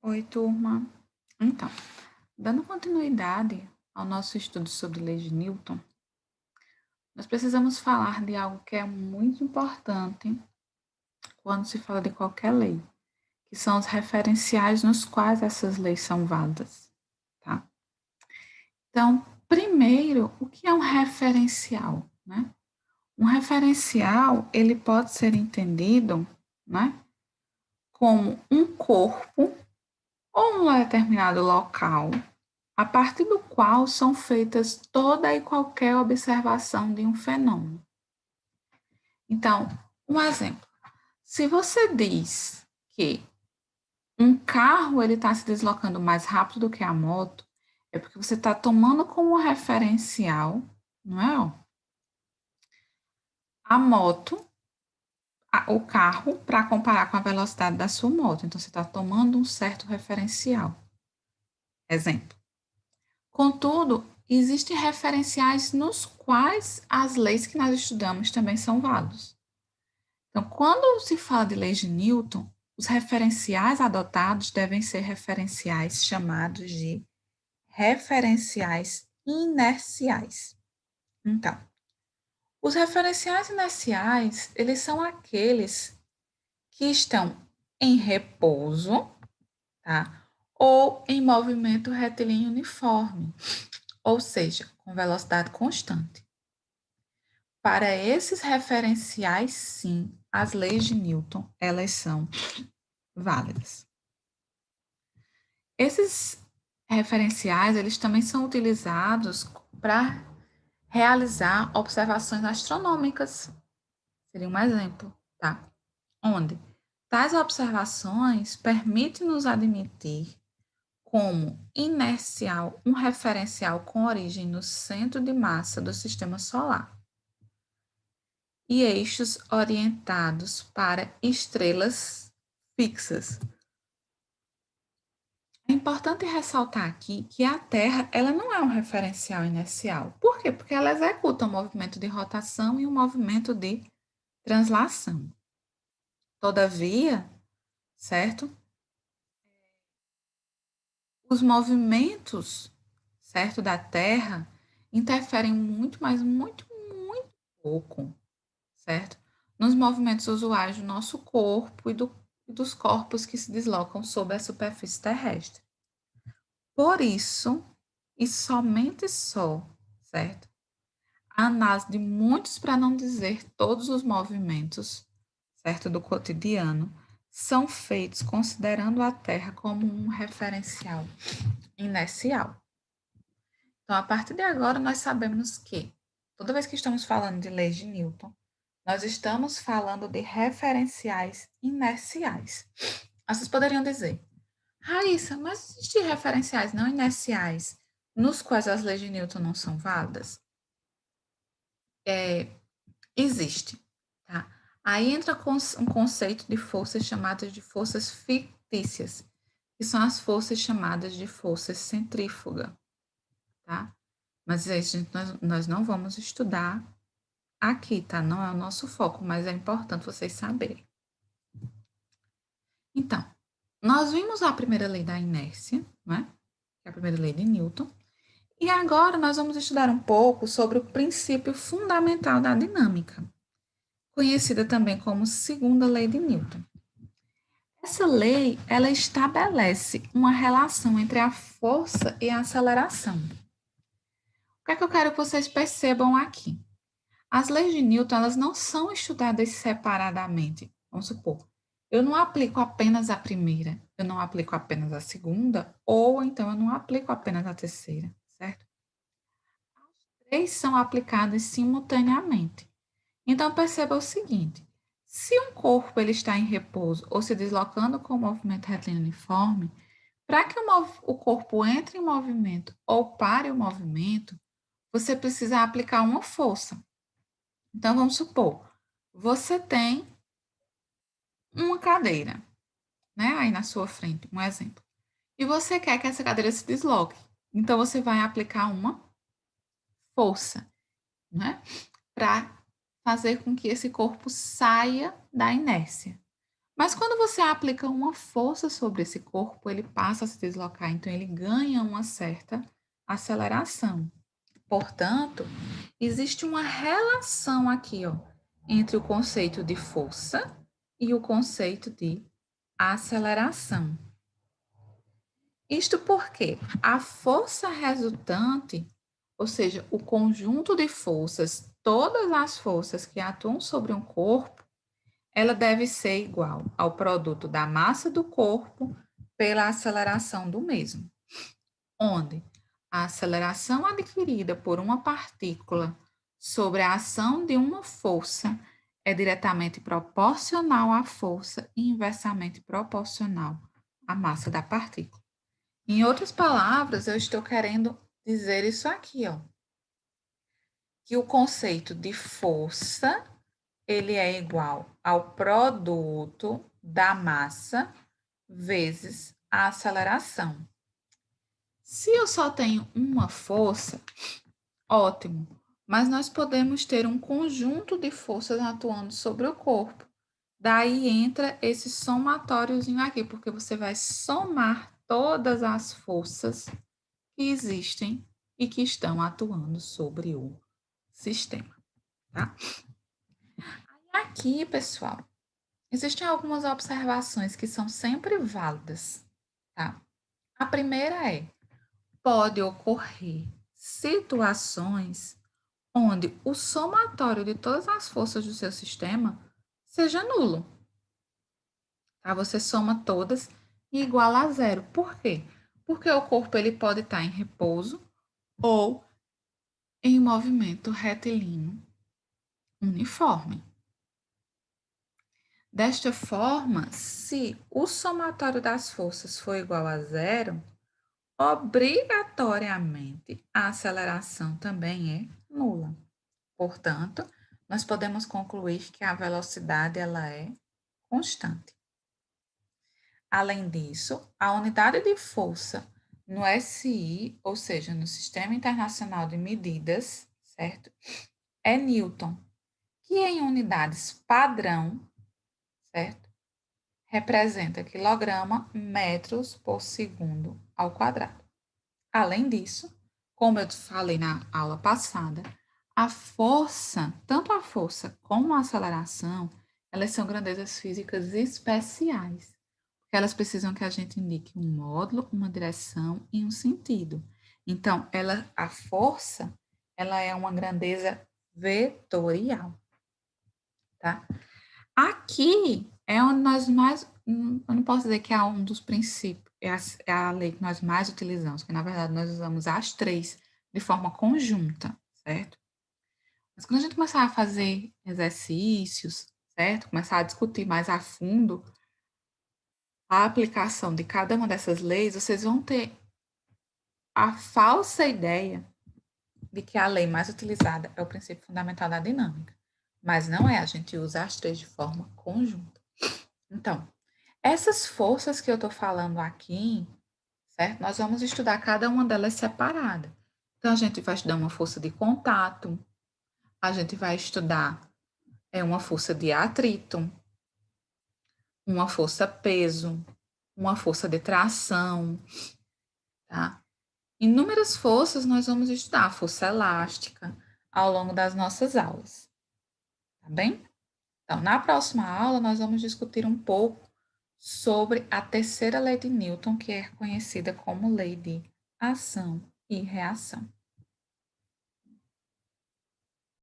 Oi, turma. Então, dando continuidade ao nosso estudo sobre leis de Newton, nós precisamos falar de algo que é muito importante quando se fala de qualquer lei, que são os referenciais nos quais essas leis são válidas, tá? Então, primeiro, o que é um referencial, né? Um referencial, ele pode ser entendido, né, como um corpo ou um determinado local a partir do qual são feitas toda e qualquer observação de um fenômeno. Então, um exemplo. Se você diz que um carro ele está se deslocando mais rápido do que a moto, é porque você está tomando como referencial, não é? A moto, o carro, para comparar com a velocidade da sua moto. Então, você está tomando um certo referencial. Exemplo. Contudo, existem referenciais nos quais as leis que nós estudamos também são válidos. Então, quando se fala de leis de Newton, os referenciais adotados devem ser referenciais chamados de referenciais inerciais. Então, os referenciais inerciais, eles são aqueles que estão em repouso, tá? Ou em movimento retilíneo uniforme, ou seja, com velocidade constante. Para esses referenciais, sim, as leis de Newton, elas são válidas. Esses referenciais, eles também são utilizados para realizar observações astronômicas. Seria um exemplo, tá? Onde tais observações permitem-nos admitir como inercial um referencial com origem no centro de massa do sistema solar e eixos orientados para estrelas fixas. É importante ressaltar aqui que a Terra ela não é um referencial inercial. Por quê? Porque ela executa um movimento de rotação e um movimento de translação. Todavia, certo? Os movimentos, certo, da Terra interferem muito, mas muito, muito pouco, certo? Nos movimentos usuais do nosso corpo e dos corpos que se deslocam sobre a superfície terrestre. Por isso, e somente só, certo? A análise de muitos, para não dizer todos os movimentos, certo, do cotidiano, são feitos considerando a Terra como um referencial inercial. Então, a partir de agora, nós sabemos que, toda vez que estamos falando de leis de Newton, nós estamos falando de referenciais inerciais. Vocês poderiam dizer, Raíssa, mas existem referenciais não inerciais nos quais as leis de Newton não são válidas? Existe, tá? Aí entra um conceito de forças chamadas de forças fictícias, que são as forças chamadas de forças centrífuga, tá? Mas isso nós não vamos estudar aqui, tá? Não é o nosso foco, mas é importante vocês saberem. Então, nós vimos a primeira lei da inércia, né? Que é a primeira lei de Newton. E agora nós vamos estudar um pouco sobre o princípio fundamental da dinâmica, conhecida também como segunda lei de Newton. Essa lei, ela estabelece uma relação entre a força e a aceleração. O que é que eu quero que vocês percebam aqui? As leis de Newton, elas não são estudadas separadamente. Vamos supor, eu não aplico apenas a primeira, eu não aplico apenas a segunda, ou então eu não aplico apenas a terceira, certo? As três são aplicadas simultaneamente. Então, perceba o seguinte, se um corpo ele está em repouso ou se deslocando com o movimento retilíneo uniforme, para que o corpo entre em movimento ou pare o movimento, você precisa aplicar uma força. Então, vamos supor, você tem uma cadeira, né, aí na sua frente, um exemplo, e você quer que essa cadeira se desloque. Então, você vai aplicar uma força, né, para fazer com que esse corpo saia da inércia. Mas quando você aplica uma força sobre esse corpo, ele passa a se deslocar, então ele ganha uma certa aceleração. Portanto, existe uma relação aqui, ó, entre o conceito de força e o conceito de aceleração. Isto porque a força resultante, ou seja, o conjunto de forças, todas as forças que atuam sobre um corpo, ela deve ser igual ao produto da massa do corpo pela aceleração do mesmo, onde a aceleração adquirida por uma partícula sobre a ação de uma força é diretamente proporcional à força e inversamente proporcional à massa da partícula. Em outras palavras, eu estou querendo dizer isso aqui, ó, que o conceito de força ele é igual ao produto da massa vezes a aceleração. Se eu só tenho uma força, ótimo, mas nós podemos ter um conjunto de forças atuando sobre o corpo. Daí entra esse somatóriozinho aqui, porque você vai somar todas as forças que existem e que estão atuando sobre o sistema, tá? Aqui, pessoal, existem algumas observações que são sempre válidas, tá? A primeira é: pode ocorrer situações onde o somatório de todas as forças do seu sistema seja nulo, tá? Você soma todas e iguala a zero. Por quê? Porque o corpo ele pode estar em repouso ou em movimento retilíneo uniforme. Desta forma, se o somatório das forças for igual a zero, obrigatoriamente a aceleração também é nula. Portanto, nós podemos concluir que a velocidade ela é constante. Além disso, a unidade de força no SI, ou seja, no Sistema Internacional de Medidas, certo? É Newton, que em unidades padrão, certo? Representa quilograma metros por segundo ao quadrado. Além disso, como eu falei na aula passada, a força, tanto a força como a aceleração, elas são grandezas físicas especiais, porque elas precisam que a gente indique um módulo, uma direção e um sentido. Então, a força, ela é uma grandeza vetorial, tá? Aqui é onde nós mais, eu não posso dizer que é um dos princípios, é a lei que nós mais utilizamos, porque na verdade nós usamos as três de forma conjunta, certo? Mas quando a gente começar a fazer exercícios, certo? Começar a discutir mais a fundo a aplicação de cada uma dessas leis, vocês vão ter a falsa ideia de que a lei mais utilizada é o princípio fundamental da dinâmica. Mas não é, a gente usa as três de forma conjunta. Então, essas forças que eu estou falando aqui, certo? Nós vamos estudar cada uma delas separada. Então, a gente vai estudar uma força de contato, a gente vai estudar uma força de atrito, uma força peso, uma força de tração, tá? Inúmeras forças nós vamos estudar, a força elástica, ao longo das nossas aulas, tá bem? Então, na próxima aula, nós vamos discutir um pouco sobre a terceira lei de Newton, que é conhecida como lei de ação e reação.